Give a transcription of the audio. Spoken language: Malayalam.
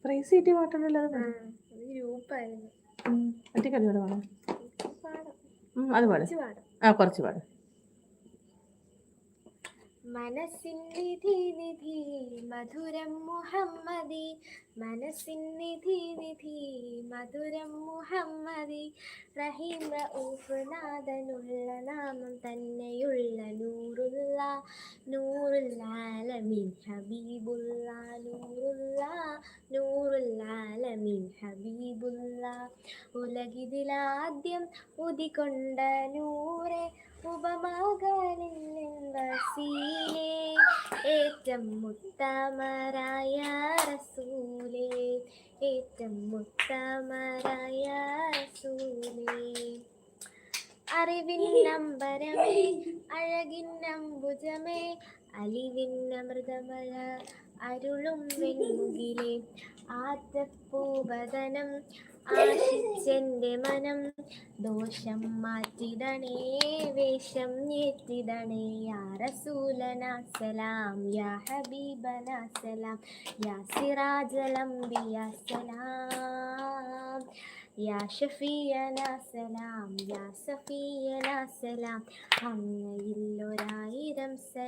ക്രൈസി ഇറ്റി പാട്ടുണ്ടല്ലോ, അത് പാട്. ഗ്രൂപ്പായിരുന്നു. ഒറ്റയ്ക്കത് ഇവിടെ പാടാം. അത് പാട്. കുറച്ച് പാട്. മനസ്സിൻ നിധി നിധി മധുരം മുഹമ്മദി, മനസ്സിൻ നിധി നിധി മധുരം മുഹമ്മദി, റഹീം റഊഫ് നാഥനുള്ള നാമം തന്നെയുള്ള നൂറുള്ള നൂറുൽ ആലമീൻ ഹബീബുള്ള നൂറുള്ള നൂറുൽ ആലമീൻ ഹബീബുള്ള, ഉലകിതിലാദ്യം ഉദികൊണ്ട നൂറെ ഉപമകളിൽ ഏറ്റം മുത്തമരായ റസൂലേ, ഏറ്റം മുത്തമരായ റസൂലേ. അറിവിൻ നമ്പരമേ അഴകിൻ അംബുജമേ, അലിവിൻ അമൃതമഴ അരുളും വെൺമുകിലേ, ആറ്റപ്പൂവദനം ആശിച്ചെന്റെ മനം, ദോഷം മാറ്റിടണേ വേഷം ഏറ്റിടണേ, യാ റസൂലനാ സലാം യാ ഹബീബനാ സലാം, യാ സിറാജൽ അംബിയ സലാം, യാ ഷഫീയനാ സലാം യാ സഫീയനാ സലാം, അങ്ങയിൽ 1000 സലാം.